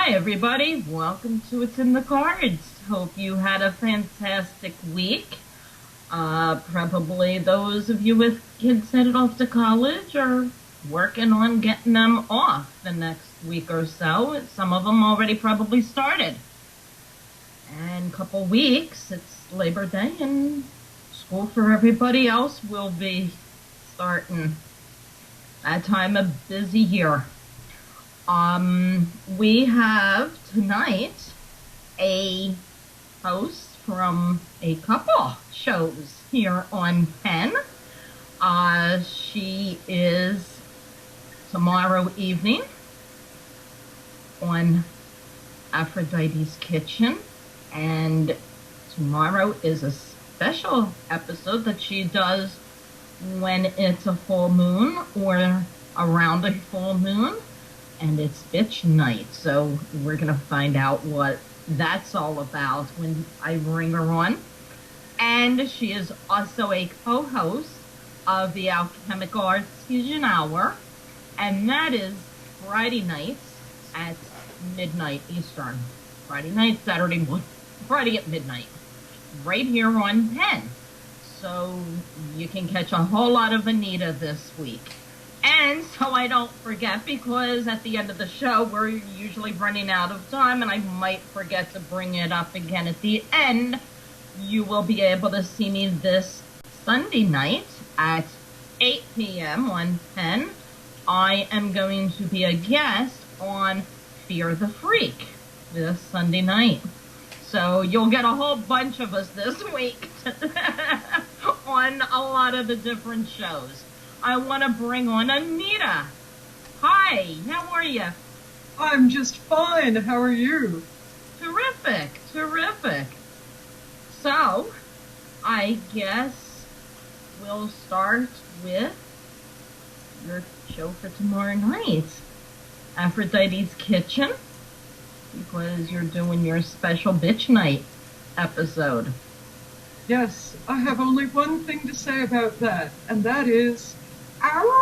Hi, everybody. Welcome to It's in the Cards. Hope you had a fantastic week. Probably those of you with kids headed off to college are working on getting them off the next week or so. Some of them already probably started. And a couple weeks, it's Labor Day, and school for everybody else will be starting. That time of busy year. We have tonight a host from a couple shows here on Penn. She is tomorrow evening on Aphrodite's Kitchen, and tomorrow is a special episode that she does when it's a full moon or around a full moon. And it's bitch night, so we're going to find out what that's all about when I bring her on. And she is also a co-host of the Alchemical Artisans Hour, and that is Friday nights at midnight Eastern. Friday night, Saturday morning, Friday at midnight, right here on Penn. So you can catch a whole lot of Anita this week. And so I don't forget, because at the end of the show, we're usually running out of time, and I might forget to bring it up again at the end. You will be able to see me this Sunday night at 8 p.m. on Penn. I am going to be a guest on Fear the Freak this Sunday night. So you'll get a whole bunch of us this week on a lot of the different shows. I want to bring on Anita. Hi, how are you? I'm just fine. How are you? Terrific, terrific. So, I guess we'll start with your show for tomorrow night, Aphrodite's Kitchen, because you're doing your special bitch night episode. Yes, I have only one thing to say about that, and that is, ow!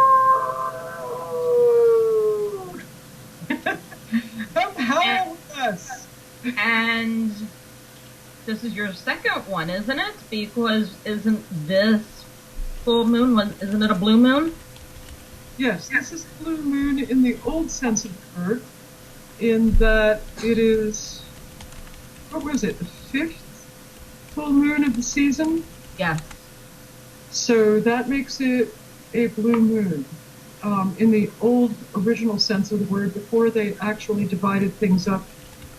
Come help us! And this is your second one, isn't it? Because isn't this full moon, isn't it a blue moon? Yes, this is blue moon in the old sense of the word, in that it is, what was it, the 5th full moon of the season? Yes. So that makes it a blue moon. In the old original sense of the word, before they actually divided things up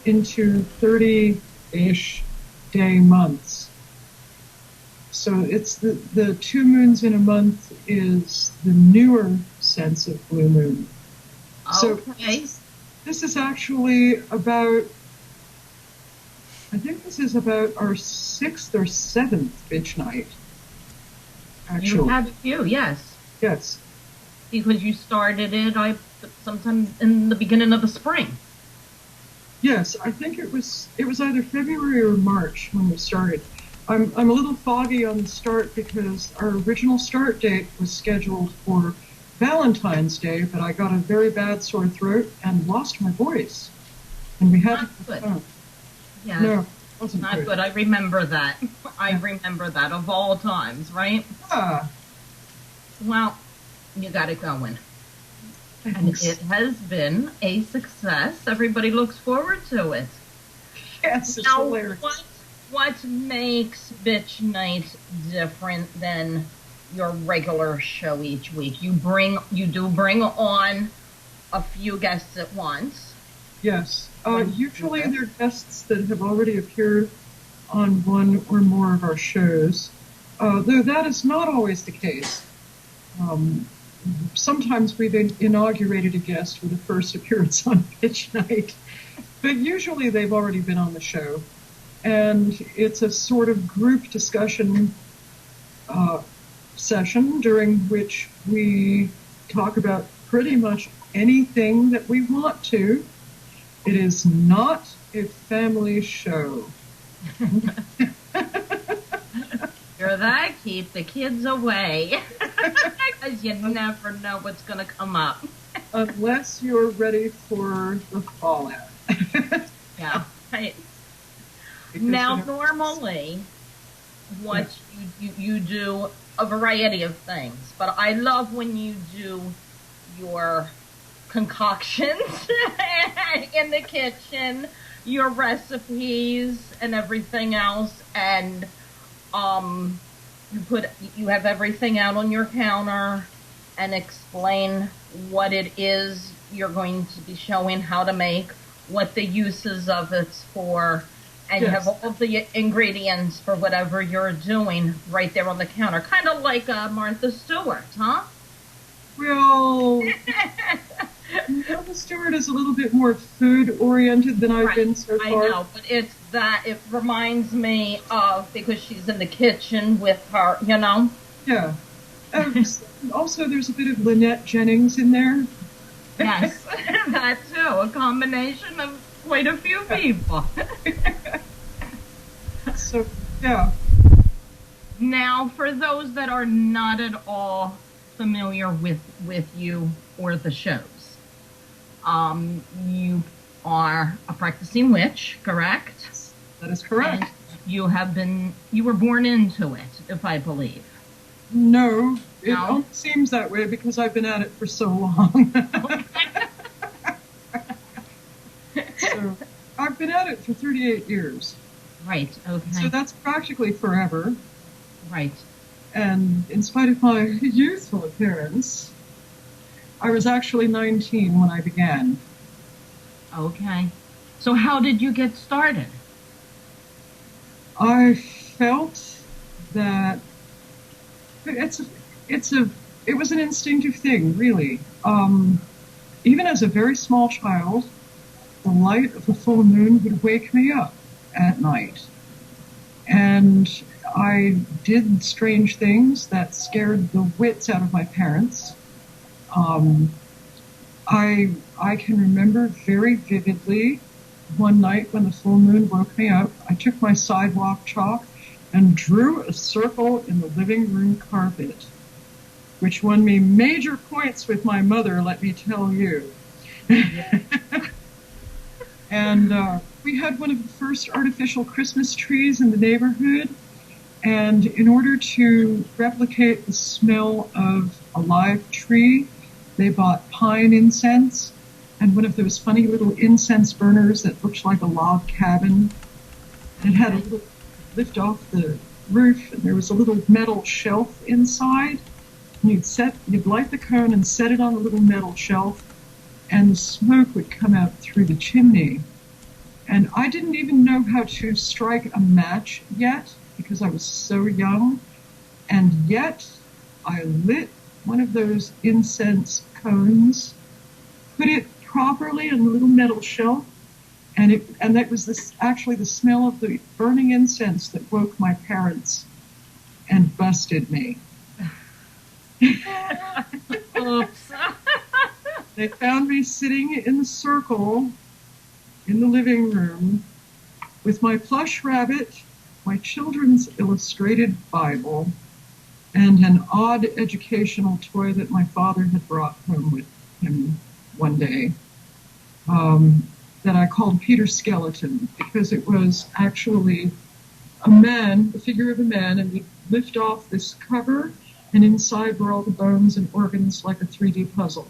into 30-ish day months. So it's the 2 moons in a month is the newer sense of blue moon. Okay. So this is actually about, I think this is about our 6th or 7th bitch night. Actually. You had a few, yes. Yes. Because you started it sometime in the beginning of the spring. Yes, I think it was either February or March when we started. I'm a little foggy on the start because our original start date was scheduled for Valentine's Day, but I got a very bad sore throat and lost my voice. And we had to... Yeah. No, it wasn't not good. I remember that. I remember that of all times, right? Yeah. Well, you got it going. Thanks. And it has been a success. Everybody looks forward to it. Yes, it's now, hilarious. What makes Bitch Night different than your regular show each week? You do bring on a few guests at once. Yes. Usually they're guests that have already appeared on one or more of our shows, though that is not always the case. Sometimes we've inaugurated a guest with a first appearance on Pitch Night, but usually they've already been on the show. And it's a sort of group discussion session during which we talk about pretty much anything that we want to. It is not a family show. You're that, keep the kids away. Because you never know what's going to come up. Unless you're ready for the fallout. Yeah. Right. Because, Now, normally, yeah, what you do a variety of things, but I love when you do your concoctions in the kitchen, your recipes and everything else, and um, you have everything out on your counter and explain what it is you're going to be showing how to make, what the uses of it's for, and you have yes. all of the ingredients for whatever you're doing right there on the counter. Kind of like Martha Stewart, huh? Well, Martha Stewart is a little bit more food oriented than I've Right. been so I far. know, but it reminds me of because she's in the kitchen with her. Yeah. Also, there's a bit of Lynette Jennings in there. Yes, that too. A combination of quite a few people. So, yeah. Now, for those that are not at all familiar with you or the shows, you are a practicing witch, correct? That is And correct. you were born into it, if I believe. No, it No? only seems that way because I've been at it for so long. So, I've been at it for 38 years. Right, So okay, that's practically forever. right. And in spite of my youthful appearance, I was actually 19 when I began. Okay. So how did you get started? I felt that it's a, it's a, it was an instinctive thing, really. Even as a very small child, the light of the full moon would wake me up at night. And I did strange things that scared the wits out of my parents. Um, I can remember very vividly one night when the full moon woke me up, I took my sidewalk chalk and drew a circle in the living room carpet, which won me major points with my mother, let me tell you. Yeah. And we had one of the first artificial Christmas trees in the neighborhood. And in order to replicate the smell of a live tree, they bought pine incense and one of those funny little incense burners that looked like a log cabin. And it had a little lift off the roof, and there was a little metal shelf inside. And you'd light the cone and set it on the little metal shelf, and the smoke would come out through the chimney. And I didn't even know how to strike a match yet because I was so young. And yet I lit one of those incense cones, put it properly on the little metal shelf, and that was actually the smell of the burning incense that woke my parents and busted me. Oops. They found me sitting in the circle in the living room with my plush rabbit, my children's illustrated Bible, and an odd educational toy that my father had brought home with him one day, that I called Peter Skeleton because it was actually a man, the figure of a man, and you'd lift off this cover, and inside were all the bones and organs like a 3D puzzle,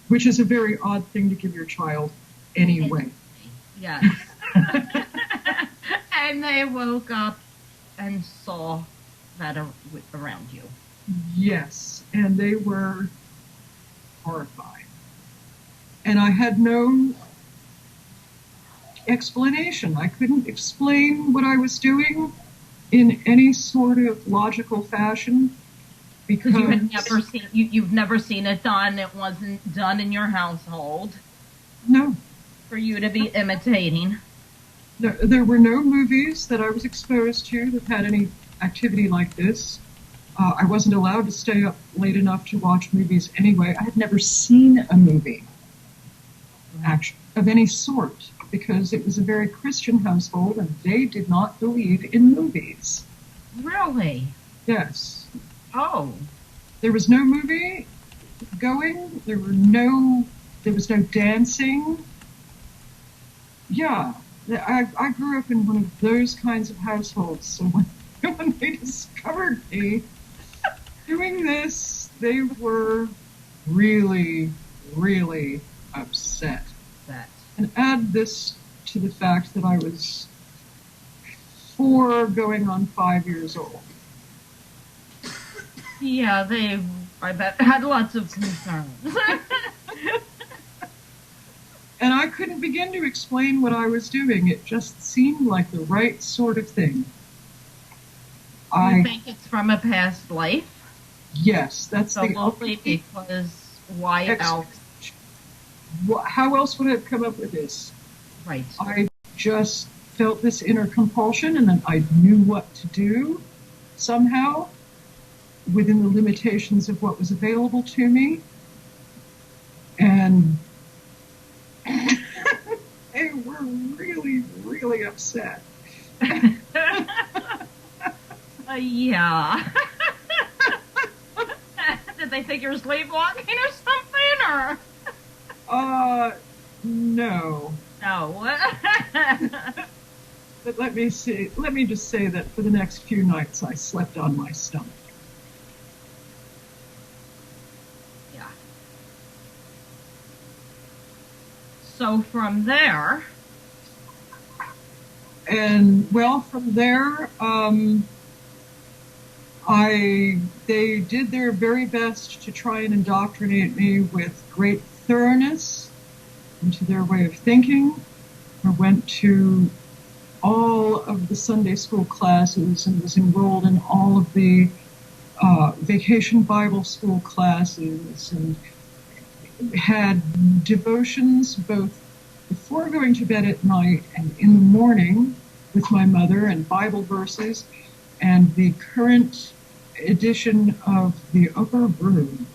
which is a very odd thing to give your child anyway. Yes. And they woke up and saw that around you. Yes, and they were horrified. And I had no explanation. I couldn't explain what I was doing in any sort of logical fashion because You've never seen it done. It wasn't done in your household no, for you to be imitating. there were no movies that I was exposed to that had any activity like this. I wasn't allowed to stay up late enough to watch movies anyway. I had never seen a movie actually of any sort because it was a very Christian household and they did not believe in movies. Really? Yes. Oh. There was no movie going. There were no There was no dancing. Yeah, I grew up in one of those kinds of households. So when they discovered me doing this, they were really, really upset. And add this to the fact that I was 4 going on 5 years old. Yeah, I bet, had lots of concerns. And I couldn't begin to explain what I was doing. It just seemed like the right sort of thing. You think it's from a past life? Yes, that's the only because why else? How else would I have come up with this? Right. I just felt this inner compulsion, and then I knew what to do somehow within the limitations of what was available to me. And they were really, really upset. Yeah. Did they think you were sleepwalking or something, or? No. No. But let me just say that for the next few nights I slept on my stomach. Yeah. So from there. And well, from there, they did their very best to try and indoctrinate me with great thoroughness into their way of thinking. I went to all of the Sunday school classes and was enrolled in all of the vacation Bible school classes, and had devotions both before going to bed at night and in the morning with my mother, and Bible verses, and the current edition of the Upper Room,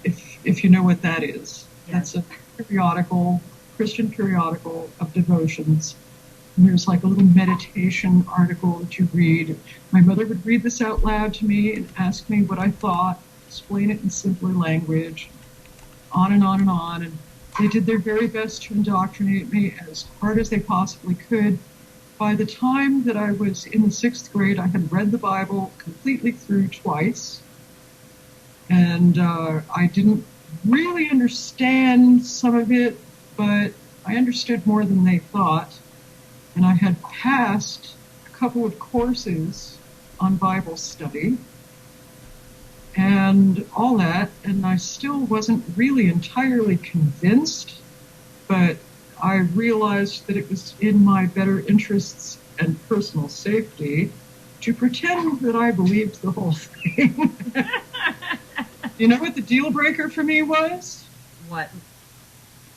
if you know what that is. Yes. That's a periodical, Christian periodical of devotions. And there's like a little meditation article that you read. My mother would read this out loud to me and ask me what I thought, explain it in simpler language, on and on and on. And they did their very best to indoctrinate me as hard as they possibly could. By the time that I was in the 6th grade, I had read the Bible completely through twice. And I didn't really understand some of it, but I understood more than they thought. And I had passed a couple of courses on Bible study and all that, and I still wasn't really entirely convinced, but I realized that it was in my better interests and personal safety to pretend that I believed the whole thing. You know what the deal breaker for me was? What?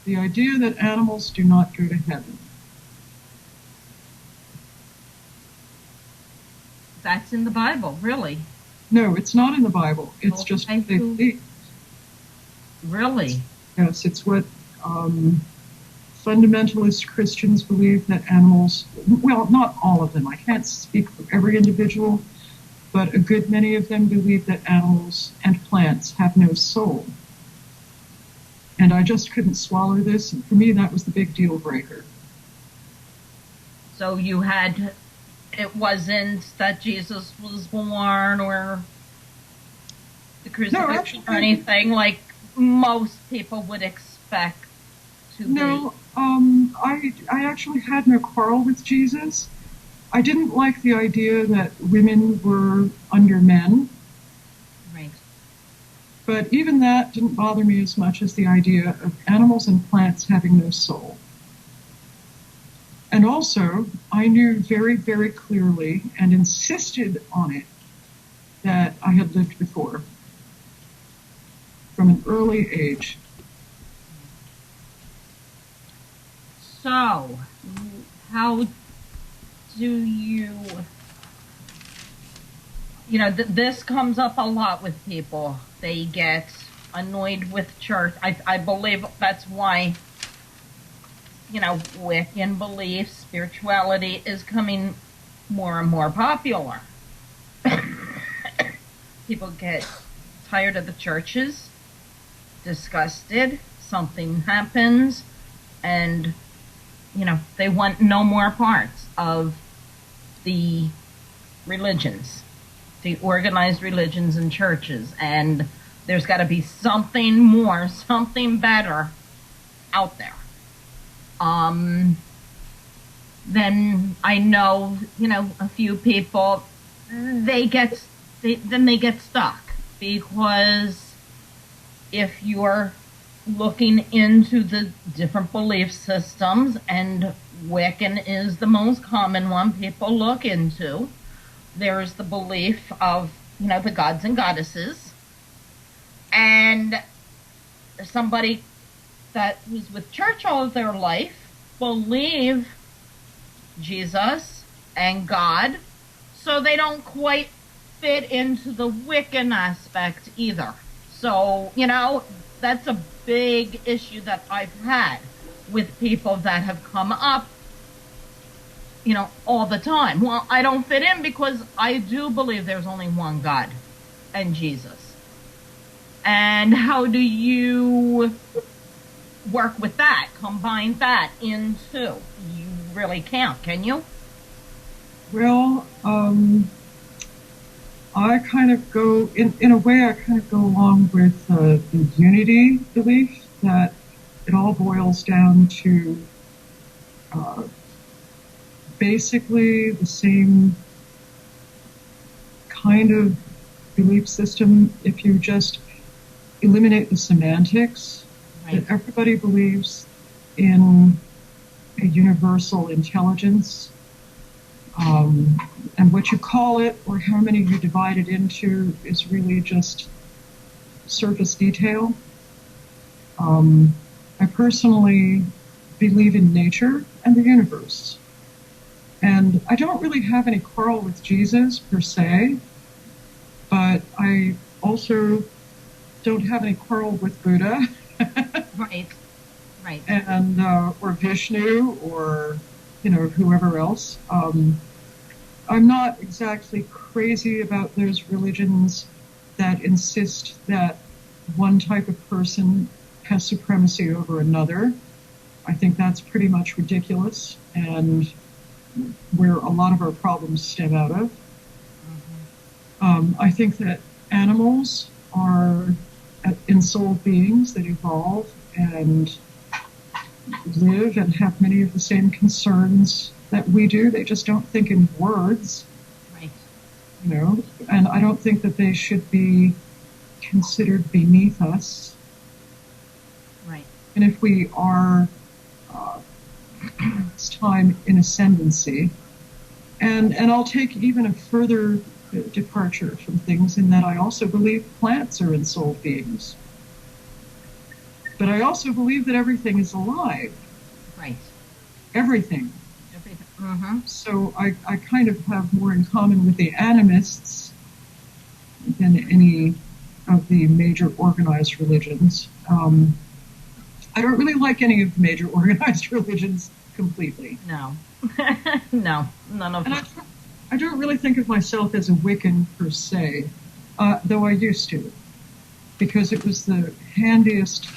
The idea that animals do not go to heaven. That's in the Bible, really? No, it's not in the Bible. It's just what they believe. Really? Yes, it's what fundamentalist Christians believe, that animals, well, not all of them, I can't speak for every individual, but a good many of them believe that animals and plants have no soul. And I just couldn't swallow this, and for me that was the big deal breaker. So you had, it wasn't that Jesus was born or the crucifixion or anything like most people would expect to be? No, I actually had no quarrel with Jesus. I didn't like the idea that women were under men. Right. But even that didn't bother me as much as the idea of animals and plants having no soul. And also, I knew very, very clearly and insisted on it that I had lived before from an early age. So, how do you know, this comes up a lot with people. They get annoyed with church. I believe that's why, you know, Wiccan belief, spirituality is coming more and more popular. People get tired of the churches, disgusted, something happens and, they want no more parts of the religions, the organized religions and churches. And there's got to be something more, something better out there. Then I know, a few people, they get stuck, because if you're looking into the different belief systems, and Wiccan is the most common one people look into, there's the belief of, the gods and goddesses, and somebody that was with church all of their life believe Jesus and God, so they don't quite fit into the Wiccan aspect either. So, that's a big issue that I've had with people that have come up, all the time. Well, I don't fit in because I do believe there's only one God and Jesus. And how do you work with that, combine that into? You really can't, can you? Well, I kind of go, in a way, I kind of go along with the unity belief that it all boils down to basically the same kind of belief system. If you just eliminate the semantics, right, that everybody believes in a universal intelligence, and what you call it or how many you divide it into is really just surface detail. I personally believe in nature and the universe. And I don't really have any quarrel with Jesus per se, but I also don't have any quarrel with Buddha. Right. And, or Vishnu, or, whoever else. I'm not exactly crazy about those religions that insist that one type of person has supremacy over another. I think that's pretty much ridiculous, and where a lot of our problems stem out of. I think that animals are ensouled beings that evolve and live and have many of the same concerns that we do. They just don't think in words. Right. And I don't think that they should be considered beneath us. Right. And if we are this time in ascendancy, and I'll take even a further departure from things in that I also believe plants are ensouled beings. But I also believe that everything is alive. Right. Everything. Mm-hmm. So I kind of have more in common with the animists than any of the major organized religions. I don't really like any of the major organized religions completely. No. No, none of them. I don't really think of myself as a Wiccan per se, though I used to, because it was the handiest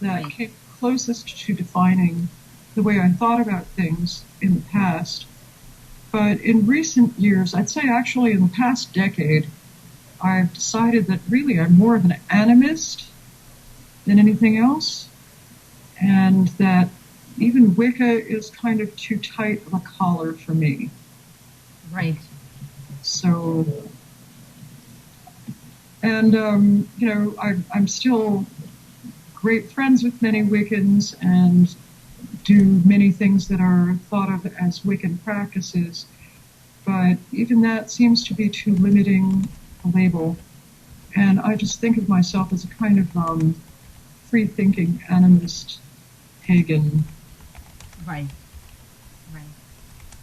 that came closest to defining the way I thought about things in the past. But in recent years, I'd say actually in the past decade, I've decided that really I'm more of an animist than anything else, and that even Wicca is kind of too tight of a collar for me. Right. So, and, I'm still great friends with many Wiccans and do many things that are thought of as Wiccan practices, but even that seems to be too limiting a label. And I just think of myself as a kind of free-thinking animist pagan. Right.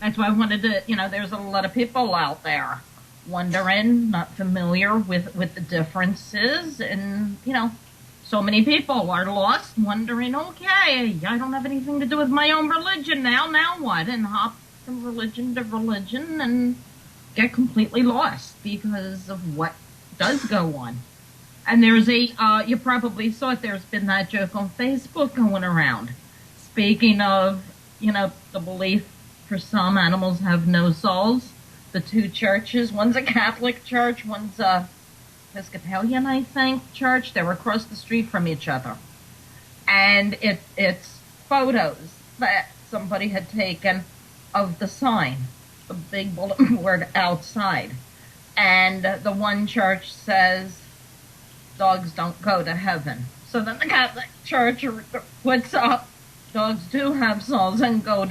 That's why I wanted to, there's a lot of people out there wondering, not familiar with the differences, and, so many people are lost, wondering, okay, I don't have anything to do with my own religion now what? And hop from religion to religion and get completely lost because of what does go on. And there's you probably saw it, there's been that joke on Facebook going around. Speaking of, the belief for some animals have no souls, the two churches, one's a Catholic church, one's a Episcopalian, I think, church. They were across the street from each other. And it's photos that somebody had taken of the sign, the big bulletin board outside. And the one church says, dogs don't go to heaven. So then the Catholic Church puts up, dogs do have souls and all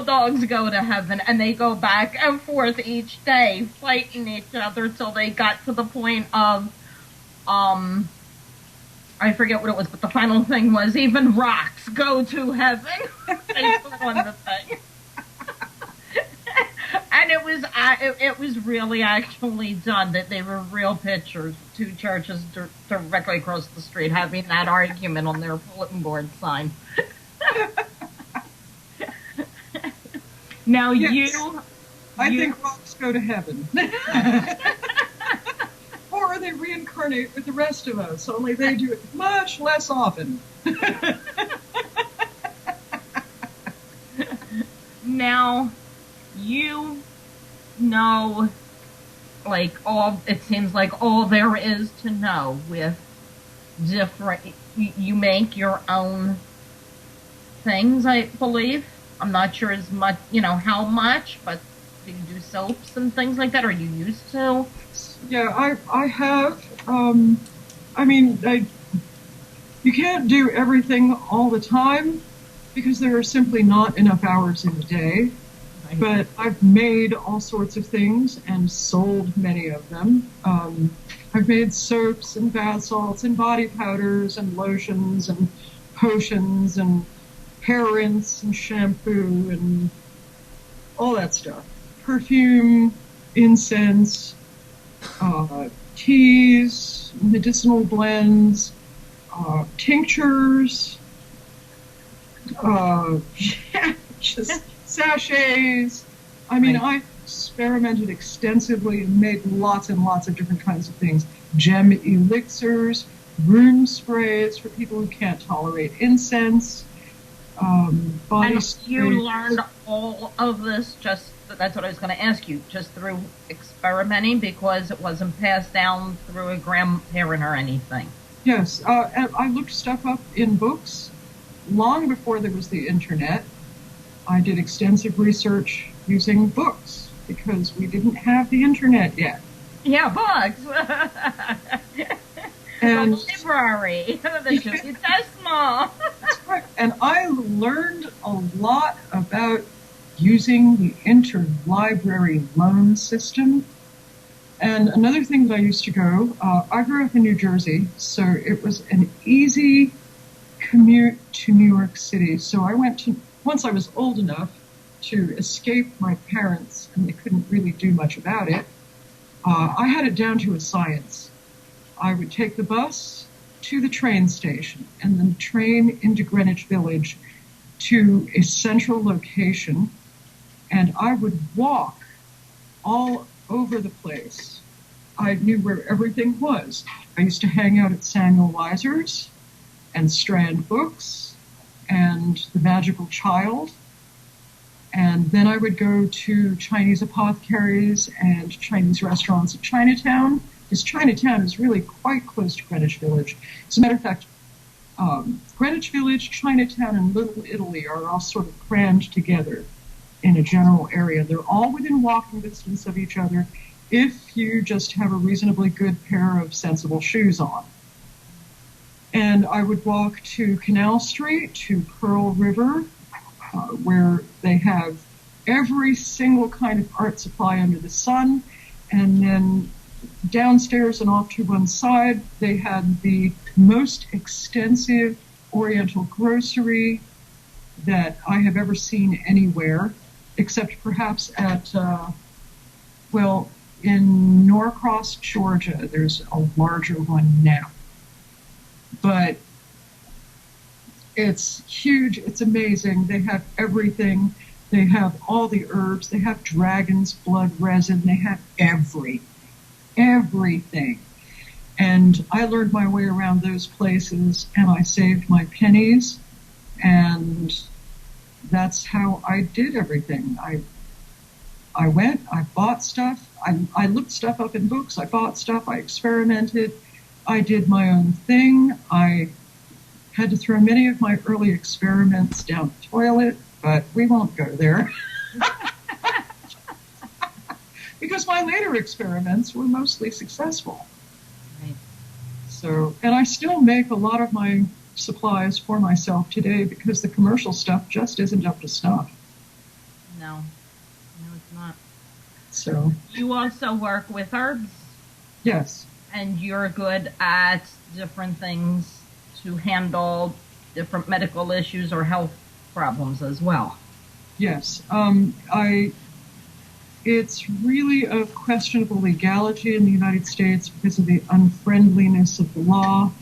dogs go to heaven, and they go back and forth each day, fighting each other till they got to the point of, I forget what it was, but the final thing was even rocks go to heaven. They put on the thing. And it was really actually done, that they were real pictures, two churches directly across the street having that argument on their bulletin board sign. Now yes. I think rocks go to heaven. Or they reincarnate with the rest of us, only they do it much less often. Now, you know, it seems like all there is to know with different, you make your own things, I believe. I'm not sure as much, how much, but do you do soaps and things like that, or you used to? Yeah, I have. You can't do everything all the time because there are simply not enough hours in the day. Right. But I've made all sorts of things and sold many of them. I've made soaps and bath salts and body powders and lotions and potions and hair rinse and shampoo and all that stuff. Perfume, incense, teas, medicinal blends, tinctures, just sachets. I experimented extensively and made lots and lots of different kinds of things. Gem elixirs, room sprays for people who can't tolerate incense, body sprays. You learned all of this that's what I was going to ask you, just through experimenting, because it wasn't passed down through a grandparent or anything. Yes, I looked stuff up in books long before there was the internet. I did extensive research using books because we didn't have the internet yet. Yeah, books. And the library. The Tesma. That's right. And I learned a lot about using the interlibrary loan system. And another thing that I used to go, I grew up in New Jersey, so it was an easy commute to New York City. So I went to, once I was old enough to escape my parents, and they couldn't really do much about it, I had it down to a science. I would take the bus to the train station and then train into Greenwich Village to a central location, and I would walk all over the place. I knew where everything was. I used to hang out at Samuel Weiser's and Strand Books and The Magical Child. And then I would go to Chinese apothecaries and Chinese restaurants at Chinatown, because Chinatown is really quite close to Greenwich Village. As a matter of fact, Greenwich Village, Chinatown, and Little Italy are all sort of crammed together in a general area. They're all within walking distance of each other if you just have a reasonably good pair of sensible shoes on. And I would walk to Canal Street, to Pearl River, where they have every single kind of art supply under the sun. And then downstairs and off to one side, they had the most extensive Oriental grocery that I have ever seen anywhere, except perhaps at, in Norcross, Georgia, there's a larger one now. But it's huge, it's amazing. They have everything. They have all the herbs. They have dragon's blood resin. They have everything. And I learned my way around those places, and I saved my pennies, and that's how I did everything. I went, I bought stuff, I looked stuff up in books, I bought stuff, I experimented, I did my own thing. I had to throw many of my early experiments down the toilet, but we won't go there. Because my later experiments were mostly successful. Right. So, and I still make a lot of my supplies for myself today because the commercial stuff just isn't up to snuff. No, it's not. So you also work with herbs? Yes. And you're good at different things to handle different medical issues or health problems as well. Yes. It's really a questionable legality in the United States because of the unfriendliness of the law.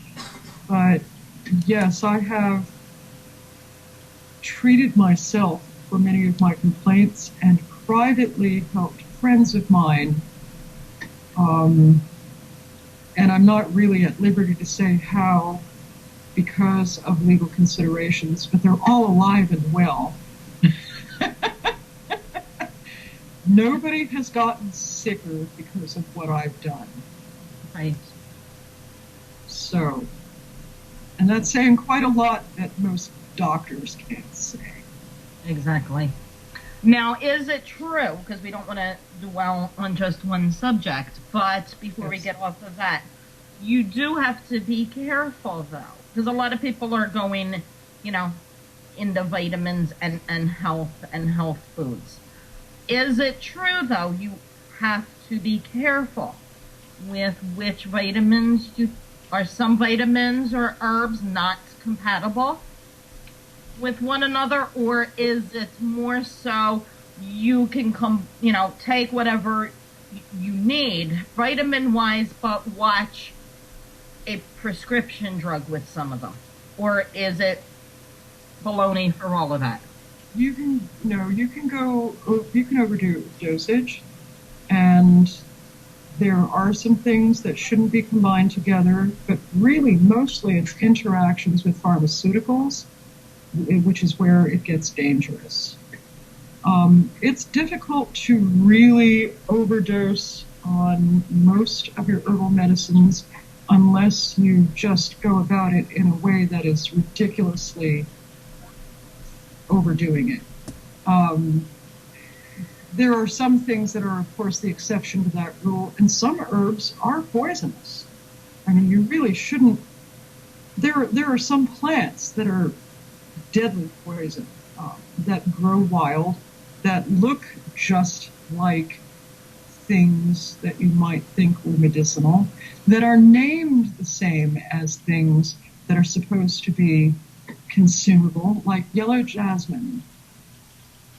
But yes, I have treated myself for many of my complaints and privately helped friends of mine. And I'm not really at liberty to say how because of legal considerations, but they're all alive and well. Nobody has gotten sicker because of what I've done. Right. So, and that's saying quite a lot that most doctors can't say. Exactly. Now, is it true, because we don't want to dwell on just one subject, but before we get off of that, you do have to be careful, though, because a lot of people are going, into vitamins and health foods. Is it true, though, you have to be careful with which vitamins are some vitamins or herbs not compatible with one another, or is it more so you can take whatever you need vitamin-wise, but watch a prescription drug with some of them? Or is it baloney for all of that? You can overdo dosage, and there are some things that shouldn't be combined together, but really mostly it's interactions with pharmaceuticals, which is where it gets dangerous. It's difficult to really overdose on most of your herbal medicines unless you just go about it in a way that is ridiculously overdoing it. There are some things that are, of course, the exception to that rule, and some herbs are poisonous. I mean, you really shouldn't. There are some plants that are deadly poison that grow wild, that look just like things that you might think were medicinal, that are named the same as things that are supposed to be consumable, like yellow jasmine,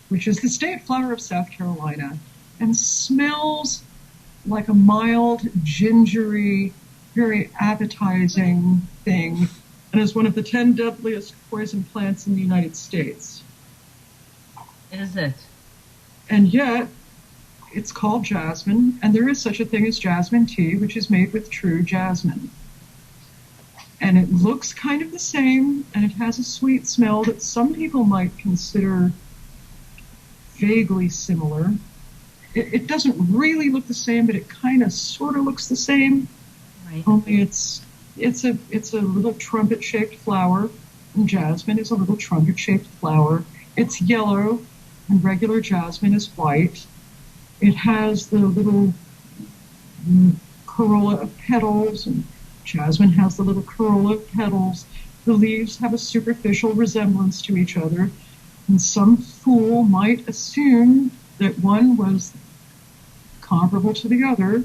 which is the state flower of South Carolina, and smells like a mild, gingery, very appetizing thing, and is one of the 10 deadliest poison plants in the United States. Is it? And yet, it's called jasmine, and there is such a thing as jasmine tea, which is made with true jasmine. And it looks kind of the same, and it has a sweet smell that some people might consider vaguely similar. It doesn't really look the same, but it kind of sort of looks the same. Right. Only it's a little trumpet-shaped flower, and jasmine is a little trumpet-shaped flower. It's yellow, and regular jasmine is white. It has the little corolla of petals, and jasmine has the little corolla of petals. The leaves have a superficial resemblance to each other, and some fool might assume that one was comparable to the other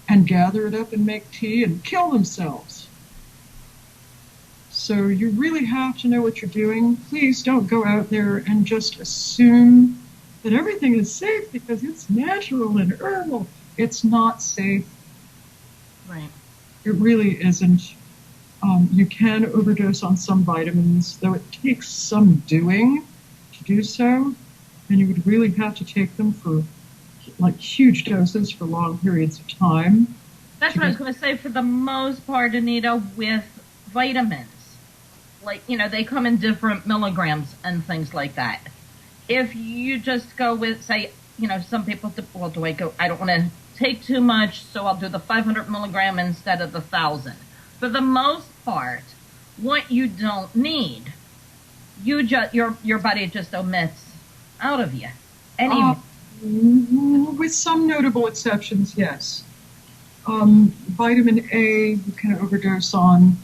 and gather it up and make tea and kill themselves. So you really have to know what you're doing. Please don't go out there and just assume that everything is safe because it's natural and herbal. It's not safe. Right. It really isn't. You can overdose on some vitamins, though it takes some doing to do so, and you would really have to take them for like huge doses for long periods of time. That's to what I was get. going to say. For the most part, Anita, with vitamins, like, they come in different milligrams and things like that. If you just go with, say, some people, well, do I go, I don't want to take too much, so I'll do the 500 milligram instead of the 1,000. For the most part, what you don't need, your body just omits out of you. Anyway, With some notable exceptions, yes. Vitamin A you can overdose on.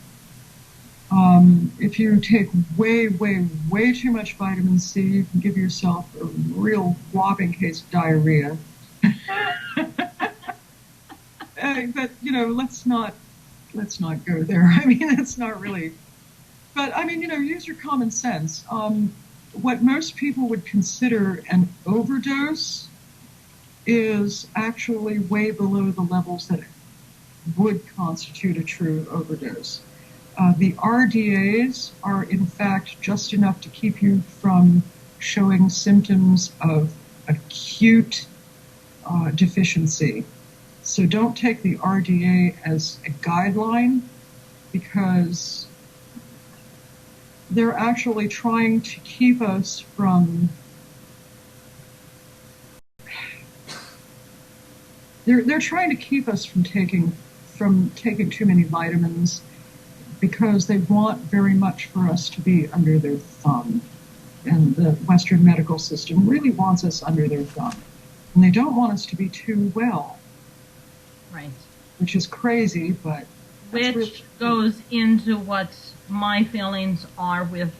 If you take way, way, way too much vitamin C, you can give yourself a real whopping case of diarrhea. But let's not go there. I mean, that's not really. But I mean, use your common sense. What most people would consider an overdose is actually way below the levels that would constitute a true overdose. The RDAs are, in fact, just enough to keep you from showing symptoms of acute deficiency. So don't take the RDA as a guideline, because they're actually trying to keep us from they're trying to keep us from taking too many vitamins, because they want very much for us to be under their thumb. And the Western medical system really wants us under their thumb. And they don't want us to be too well. right. Which is crazy, but Which really goes into what my feelings are with,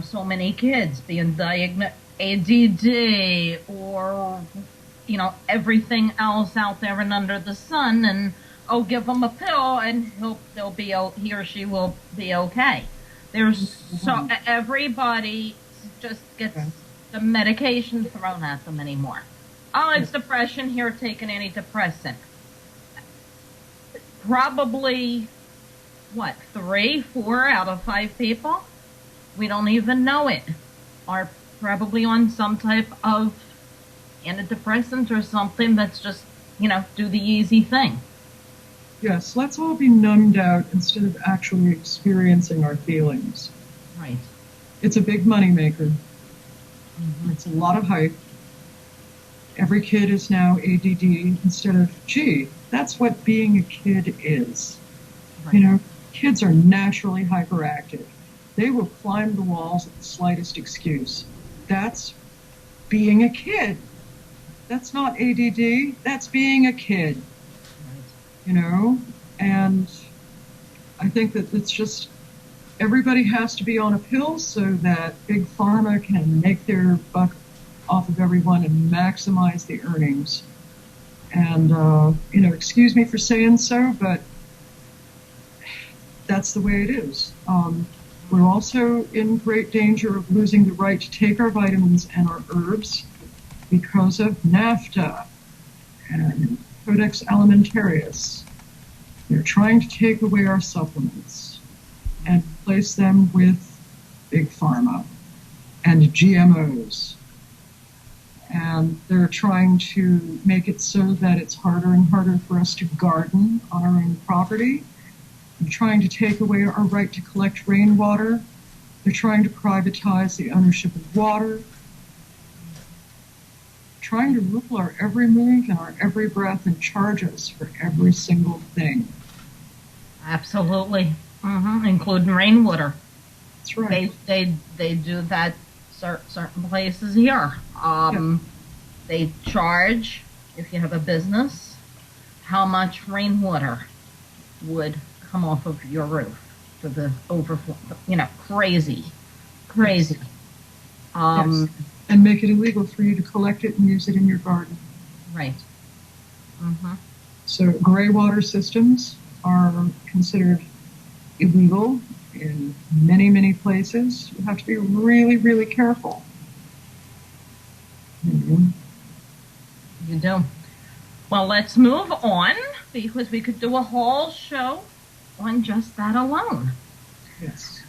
so many kids being diagnosed ADD or, everything else out there and under the sun, and give them a pill and he or she will be okay. There's everybody just gets the medication thrown at them anymore. Oh, it's depression. Here, take an antidepressant. Probably, 3, 4 out of 5 people, we don't even know it, are probably on some type of antidepressant or something that's just, do the easy thing. Yes, let's all be numbed out instead of actually experiencing our feelings. Right. It's a big moneymaker. Mm-hmm. It's a lot of hype. Every kid is now ADD instead of, gee, that's what being a kid is. Right. Kids are naturally hyperactive. They will climb the walls at the slightest excuse. That's being a kid. That's not ADD. That's being a kid. And I think that it's just everybody has to be on a pill so that Big Pharma can make their buck off of everyone and maximize the earnings. And, excuse me for saying so, but that's the way it is. We're also in great danger of losing the right to take our vitamins and our herbs because of NAFTA and Codex Alimentarius. They're trying to take away our supplements and replace them with Big Pharma and GMOs. And they're trying to make it so that it's harder and harder for us to garden on our own property. They're trying to take away our right to collect rainwater. They're trying to privatize the ownership of water. Trying to rule our every move and our every breath and charge us for every single thing. Absolutely. Including rainwater. That's right. They do that certain places here. They charge, if you have a business, how much rainwater would come off of your roof for the overflow. Crazy. Yes. And make it illegal for you to collect it and use it in your garden. Right. So gray water systems are considered illegal in many, many places. You have to be really, really careful. You do. Well, let's move on, because we could do a whole show on just that alone. Yes.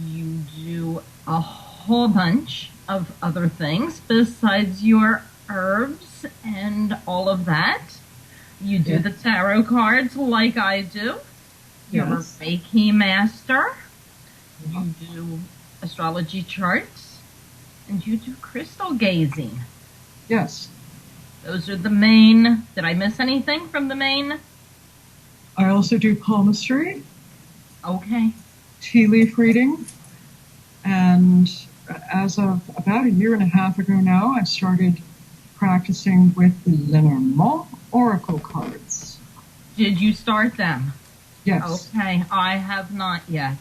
You do a whole bunch of other things besides your herbs and all of that. You do Yeah. the tarot cards like I do. You're a Yes. Reiki master. Yeah. You do astrology charts. And you do crystal gazing. Yes. Those are the main. Did I miss anything from the main? I also do palmistry, Okay. tea leaf reading, and as of about a year and a half ago now, I started practicing with the Lenormand Oracle cards. Did you start them? Yes. Okay. I have not yet.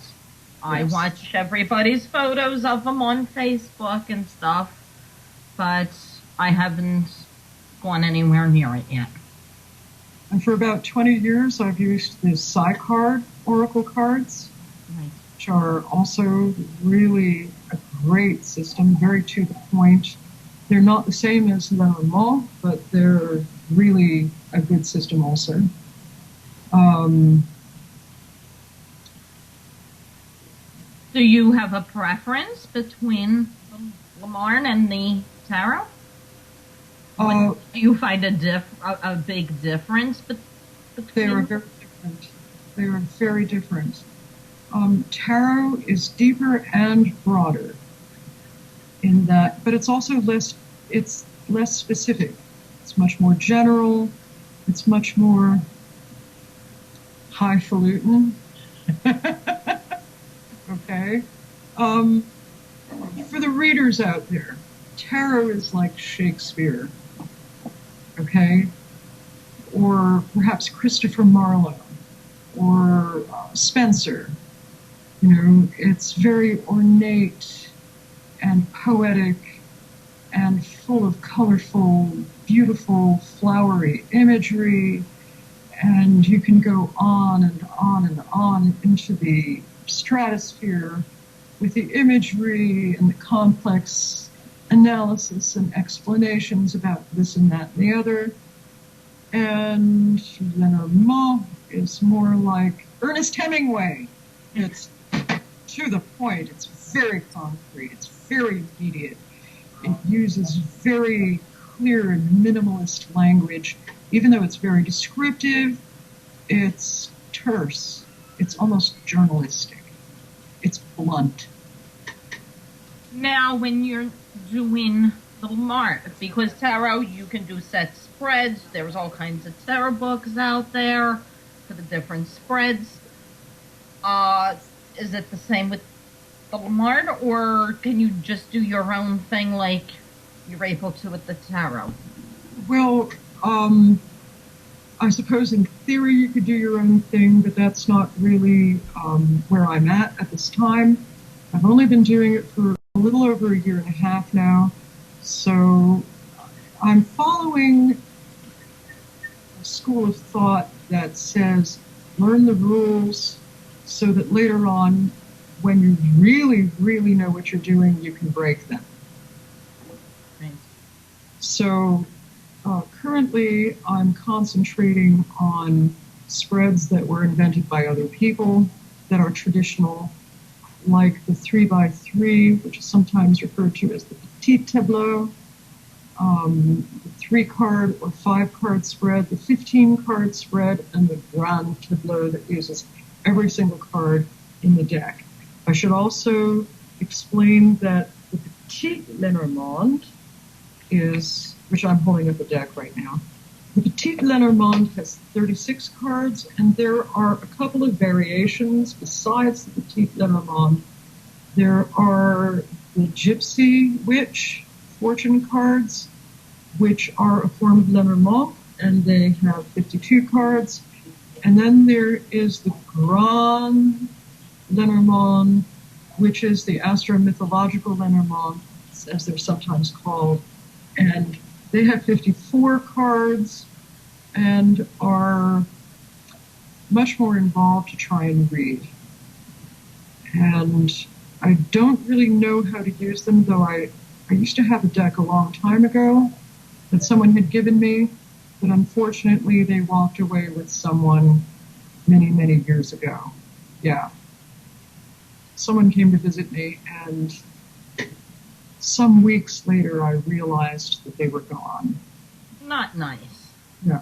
I Yes. watch everybody's photos of them on Facebook and stuff, but I haven't gone anywhere near it yet. And for about 20 years, I've used the Psi card Oracle cards, Right. which are also really a great system, very to the point. They're not the same as Lenormand, but they're really a good system also. Do you have a preference between the Lamarn and the tarot? Uh, Do you find a big difference they are between? very different. They are very different. Tarot is deeper and broader in that, but it's also it's less specific. It's much more general. It's much more highfalutin. Okay. For the readers out there, tarot is like Shakespeare. Okay. Or perhaps Christopher Marlowe or Spencer. You know, it's very ornate and poetic and full of colorful, beautiful, flowery imagery. And you can go on and on and on into the stratosphere with the imagery and the complex analysis and explanations about this and that and the other. And Lenormand is more like Ernest Hemingway. It's to the point. It's very concrete. It's very immediate. It uses very clear and minimalist language. Even though it's very descriptive, it's terse. It's almost journalistic. It's blunt. Now, when you're doing the Lamarn, because tarot, you can do set spreads. There's all kinds of tarot books out there for the different spreads. Is it the same with the Lamarn, or can you just do your own thing like you're able to with the tarot? Well, I suppose in theory you could do your own thing, but that's not really where I'm at this time. I've only been doing it for a little over a year and a half now, so I'm following a school of thought that says learn the rules so that later on, when you really, really know what you're doing, you can break them. Right. So currently, I'm concentrating on spreads that were invented by other people that are traditional, like the 3x3, which is sometimes referred to as the petit tableau, the 3-card or 5-card spread, the 15-card spread, and the grand tableau that uses every single card in the deck. I should also explain that the petit Lenormand is, which I'm holding up a deck right now. The Petit Lenormand has 36 cards, and there are a couple of variations besides the Petit Lenormand. There are the Gypsy Witch fortune cards, which are a form of Lenormand, and they have 52 cards. And then there is the Grand Lenormand, which is the astro-mythological Lenormand, as they're sometimes called. And they have 54 cards and are much more involved to try and read. And I don't really know how to use them, though I used to have a deck a long time ago that someone had given me, but unfortunately they walked away with someone many, many years ago. Yeah. Someone came to visit me, and some weeks later I realized that they were gone. Not nice. No.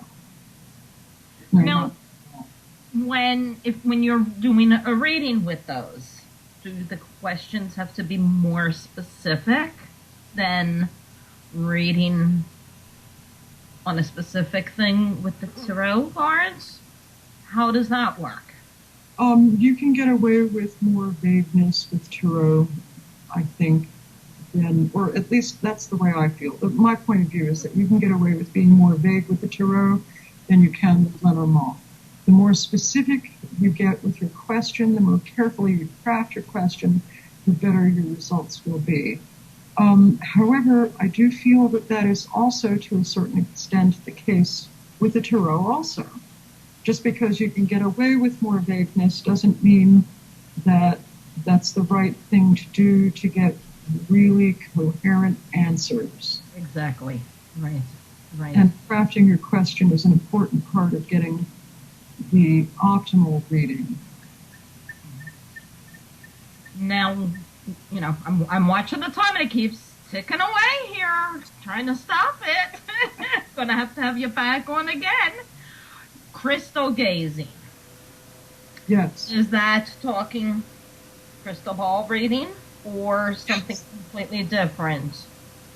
No, Now, not. when you're doing a reading with those, do the questions have to be more specific than reading on a specific thing with the tarot cards? How does that work? You can get away with more vagueness with tarot, I think, than, or at least that's the way I feel. My point of view is that you can get away with being more vague with the tarot than you can with Lenormand. The more specific you get with your question, the more carefully you craft your question, the better your results will be. However, I do feel that that is also, to a certain extent, the case with the tarot also. Just because you can get away with more vagueness doesn't mean that that's the right thing to do to get really coherent answers. Exactly. Right. Right. And crafting your question is an important part of getting the optimal reading. Now, I'm watching the time and it keeps ticking away here, trying to stop it. Gonna have to have you back on again. Crystal gazing. Yes. Is that talking crystal ball reading or something completely different?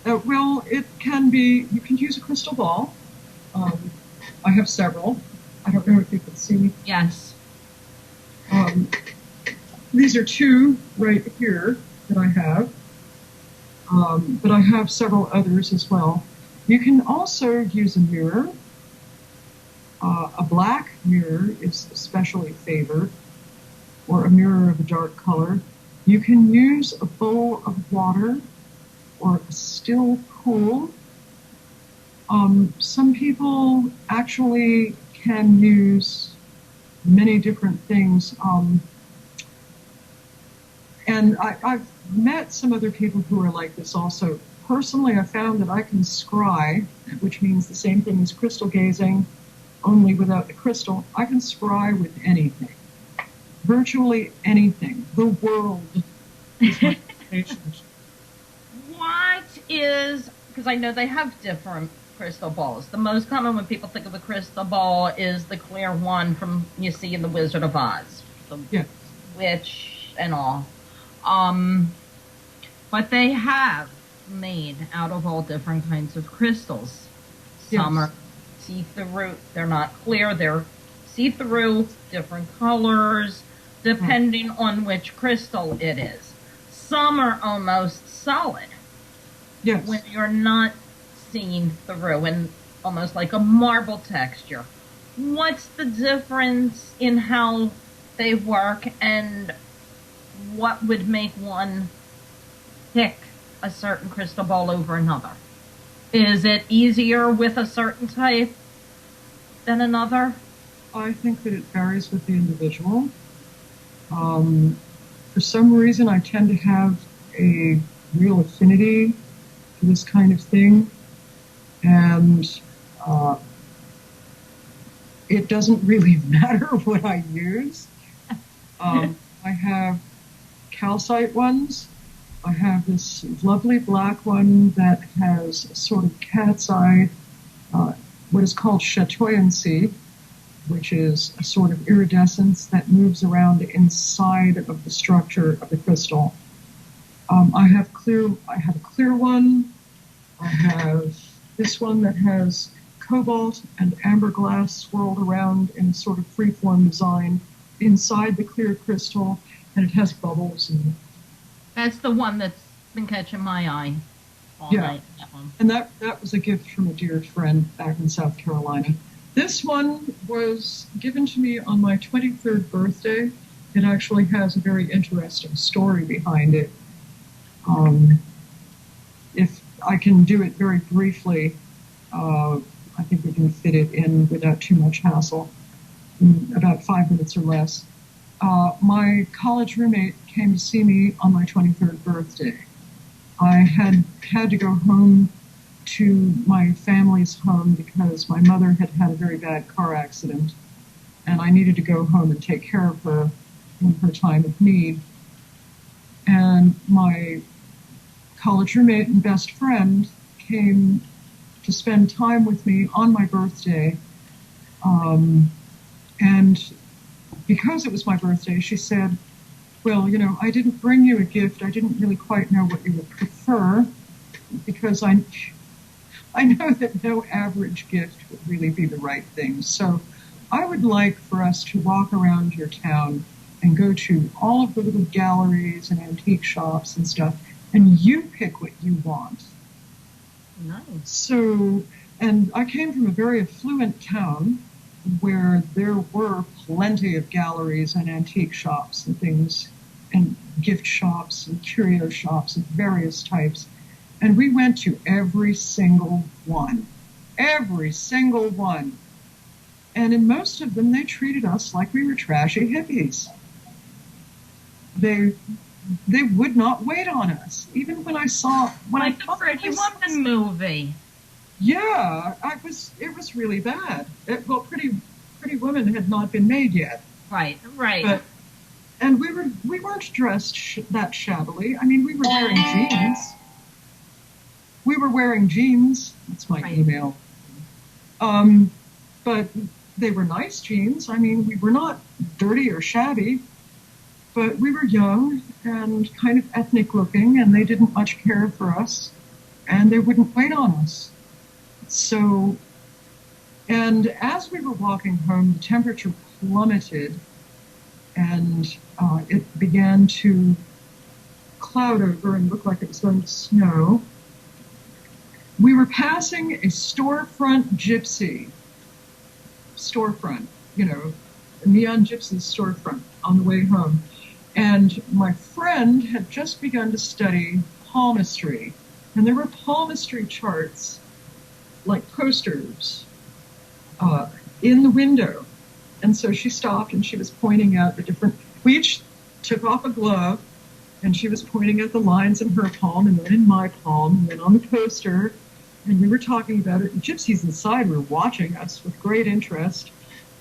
Well, it can be, you can use a crystal ball. I have several. I don't know if you can see. Yes. These are two right here that I have, but I have several others as well. You can also use a mirror. A black mirror is especially favored, or a mirror of a dark color. You can use a bowl of water or a still pool. Some people actually can use many different things. And I've met some other people who are like this also. Personally, I found that I can scry, which means the same thing as crystal gazing, only without the crystal. I can scry with anything. Virtually anything. The world is my station. What is, because I know they have different crystal balls. The most common when people think of a crystal ball is the clear one from you see in the Wizard of Oz. The Yes. witch and all. But they have made out of all different kinds of crystals. Some Yes. are see-through. They're not clear. They're see-through, different colors, depending on which crystal it is. Some are almost solid. Yes. When you're not seeing through and almost like a marble texture. What's the difference in how they work and what would make one pick a certain crystal ball over another? Is it easier with a certain type than another? I think that it varies with the individual. For some reason, I tend to have a real affinity for this kind of thing, and it doesn't really matter what I use. I have calcite ones. I have this lovely black one that has a sort of cat's eye, what is called chatoyancy, which is a sort of iridescence that moves around inside of the structure of the crystal. I have a clear one. I have this one that has cobalt and amber glass swirled around in a sort of freeform design inside the clear crystal, and it has bubbles in it. That's the one that's been catching my eye all Yeah. night. That one. And that was a gift from a dear friend back in South Carolina. This one was given to me on my 23rd birthday. It actually has a very interesting story behind it. If I can do it very briefly, I think we can fit it in without too much hassle, in about 5 minutes or less. My college roommate came to see me on my 23rd birthday. I had to go home to my family's home because my mother had had a very bad car accident, and I needed to go home and take care of her in her time of need. And my college roommate and best friend came to spend time with me on my birthday. And because it was my birthday, she said, well, I didn't bring you a gift. I didn't really quite know what you would prefer because I know that no average gift would really be the right thing. So I would like for us to walk around your town and go to all of the little galleries and antique shops and stuff, and you pick what you want. Nice. So, and I came from a very affluent town where there were plenty of galleries and antique shops and things, and gift shops and curio shops of various types. And we went to every single one. Every single one. And in most of them, they treated us like we were trashy hippies. They would not wait on us. Even when I saw... Like the Pretty Woman movie. Yeah, it was really bad. Pretty Woman had not been made yet. Right. And we weren't dressed that shabbily. I mean, we were wearing jeans. That's my email. But they were nice jeans. I mean, we were not dirty or shabby, but we were young and kind of ethnic looking, and they didn't much care for us, and they wouldn't wait on us. So, and as we were walking home, the temperature plummeted, and it began to cloud over and look like it was going to snow. We were passing a storefront gypsy. A neon gypsy storefront on the way home. And my friend had just begun to study palmistry. And there were palmistry charts, like posters, in the window. And so she stopped and she was pointing out the different... We each took off a glove and she was pointing at the lines in her palm and then in my palm and then on the poster. And we were talking about it. And gypsies inside were watching us with great interest.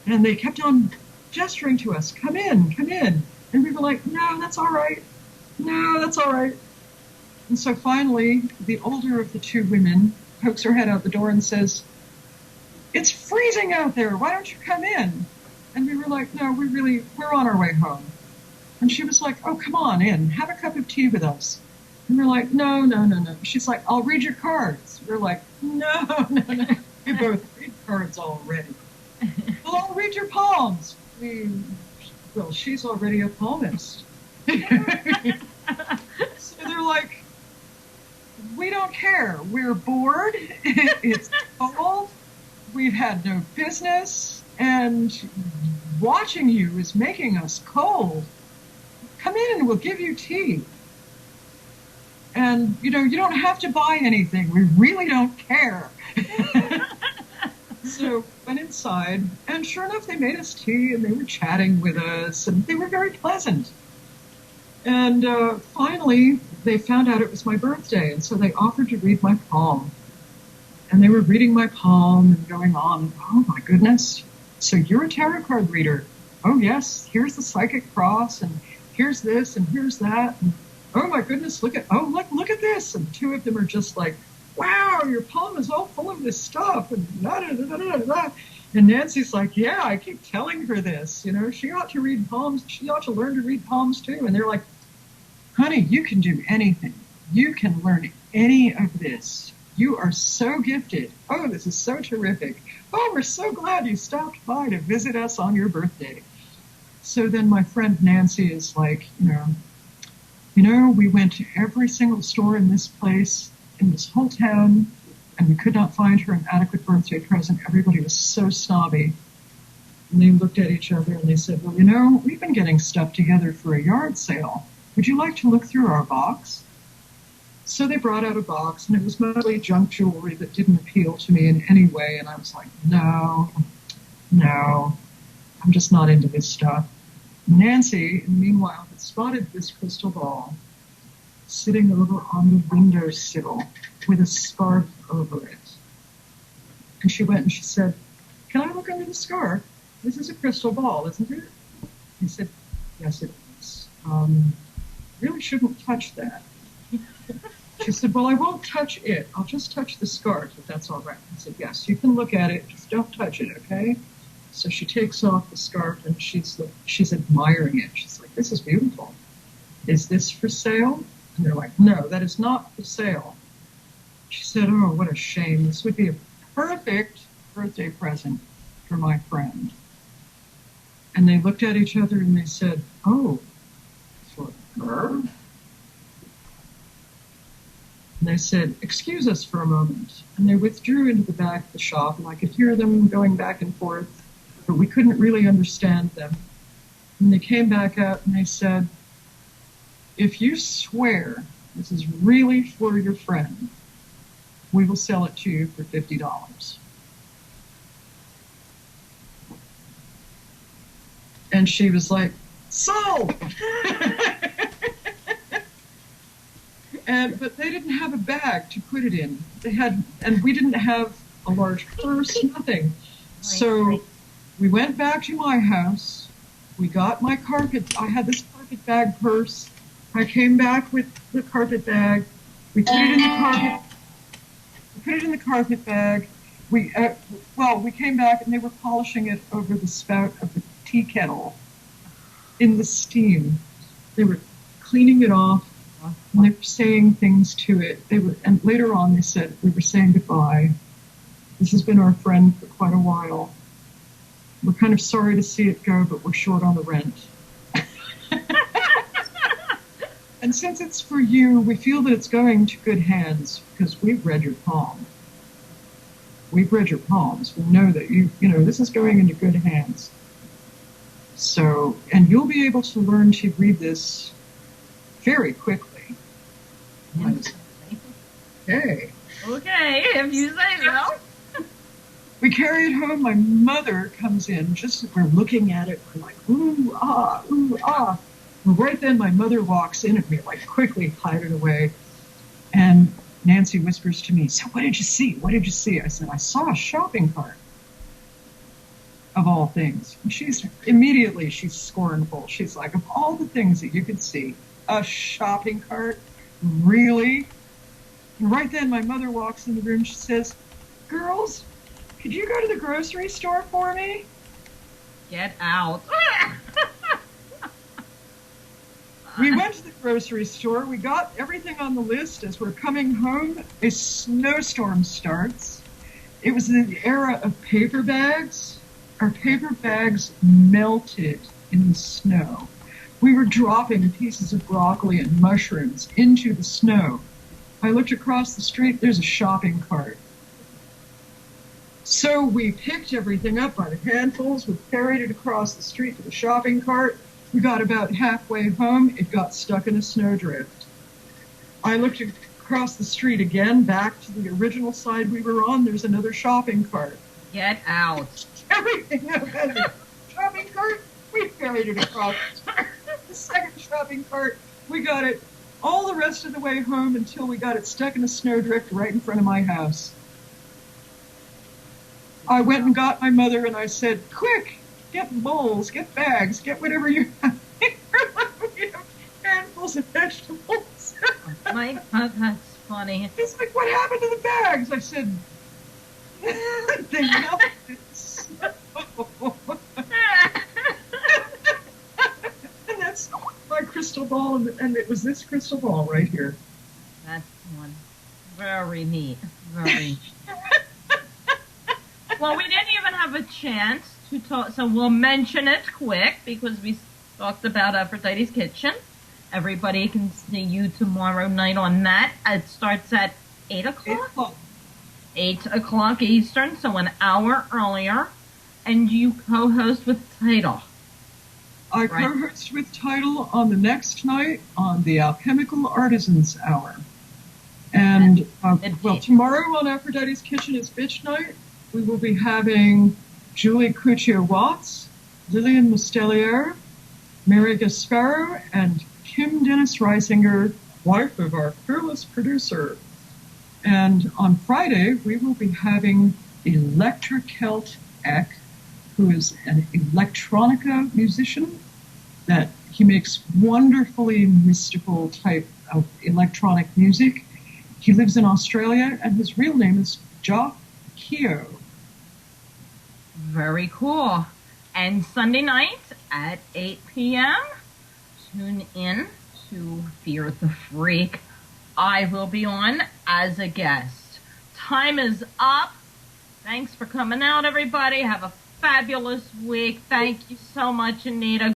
And they kept on gesturing to us, come in, come in. And we were like, no, that's all right. No, that's all right. And so finally, the older of the two women pokes her head out the door and says, it's freezing out there. Why don't you come in? And we were like, no, we're on our way home. And she was like, oh, come on in. Have a cup of tea with us. And we're like, no. She's like, I'll read your cards. We're like, no. We both read cards already. Well, I'll read your palms. Well, she's already a palmist. So they're like, we don't care. We're bored. It's cold. We've had no business. And watching you is making us cold. Come in and we'll give you tea. And, you don't have to buy anything. We really don't care. So went inside, and sure enough, they made us tea, and they were chatting with us, and they were very pleasant. And finally, they found out it was my birthday, and so they offered to read my palm. And they were reading my palm and going on, oh my goodness, so you're a tarot card reader. Oh yes, here's the psychic cross, and here's this, and here's that. And, oh my goodness, look at this. And two of them are just like, wow, your palm is all full of this stuff. And And Nancy's like, yeah, I keep telling her this. She ought to read palms. She ought to learn to read palms too. And they're like, honey, you can do anything. You can learn any of this. You are so gifted. Oh, this is so terrific. Oh, we're so glad you stopped by to visit us on your birthday. So then my friend Nancy is like, we went to every single store in this place, in this whole town, and we could not find her an adequate birthday present. Everybody was so snobby. And they looked at each other and they said, well, we've been getting stuff together for a yard sale. Would you like to look through our box? So they brought out a box, and it was mostly junk jewelry that didn't appeal to me in any way. And I was like, no, I'm just not into this stuff. Nancy, meanwhile, had spotted this crystal ball sitting over on the windowsill with a scarf over it. And she went and she said, can I look under the scarf? This is a crystal ball, isn't it? He said, yes, it is. Really shouldn't touch that. She said, well, I won't touch it. I'll just touch the scarf, if that's all right. I said, yes, you can look at it. Just don't touch it, okay? So she takes off the scarf and she's admiring it. She's like, this is beautiful. Is this for sale? And they're like, no, that is not for sale. She said, oh, what a shame. This would be a perfect birthday present for my friend. And they looked at each other and they said, oh, for her? And they said, excuse us for a moment. And they withdrew into the back of the shop, and I could hear them going back and forth, but we couldn't really understand them. And they came back out and they said, if you swear this is really for your friend, we will sell it to you for $50. And she was like, sold! But they didn't have a bag to put it in. And we didn't have a large purse, nothing. So we went back to my house. We got my carpet. I had this carpet bag purse. I came back with the carpet bag. We put it in the carpet. We put it in the carpet bag. We came back and they were polishing it over the spout of the tea kettle in the steam. They were cleaning it off. And they were saying things to it. And later on they said, we were saying goodbye. This has been our friend for quite a while. We're kind of sorry to see it go, but we're short on the rent. And since it's for you, we feel that it's going to good hands because we've read your palm. We've read your palms. We know that you know, this is going into good hands. So, and you'll be able to learn to read this very quickly. Okay. Okay, if you say so. We carry it home. My mother comes in. Just as we're looking at it, we're like, ooh, ah, ooh, ah. And right then, my mother walks in and we like quickly hide it away. And Nancy whispers to me, so what did you see? What did you see? I said, I saw a shopping cart, of all things. And she's scornful. She's like, of all the things that you could see, a shopping cart? Really? And right then, my mother walks in the room. She says, girls, could you go to the grocery store for me? Get out. We went to the grocery store. We got everything on the list. As we're coming home, a snowstorm starts. It was the era of paper bags. Our paper bags melted in the snow. We were dropping pieces of broccoli and mushrooms into the snow. I looked across the street, there's a shopping cart. So we picked everything up by the handfuls, we carried it across the street to the shopping cart. We got about halfway home, it got stuck in a snowdrift. I looked across the street again, back to the original side we were on, there's another shopping cart. Get out. Everything up in the shopping cart, we carried it across the second shopping cart. We got it all the rest of the way home until we got it stuck in a snowdrift right in front of my house. I went and got my mother and I said, quick, get bowls, get bags, get whatever you have. We have handfuls of vegetables. My God, that's funny. It's like, what happened to the bags? I said, they melted in snow. And that's my crystal ball, and it was this crystal ball right here. That's one. Very neat. Very neat. Well, we didn't even have a chance to talk, so we'll mention it quick because we talked about Aphrodite's Kitchen. Everybody can see you tomorrow night on that. It starts at 8 o'clock? 8 o'clock Eastern, so an hour earlier. And you co-host with Title. I co-host with Title on the next night on the Alchemical Artisans Hour. And, tomorrow on Aphrodite's Kitchen is Bitch Night. We will be having Julie Couture-Watts, Lillian Mustelier, Mary Gasparo, and Kim Dennis Reisinger, wife of our fearless producer. And on Friday, we will be having Electra Celt Eck, who is an electronica musician, that he makes wonderfully mystical type of electronic music. He lives in Australia, and his real name is Jock Keogh. Very cool. And Sunday night at 8 p.m., tune in to Fear the Freak. I will be on as a guest. Time is up. Thanks for coming out, everybody. Have a fabulous week. Thank you so much, Anita.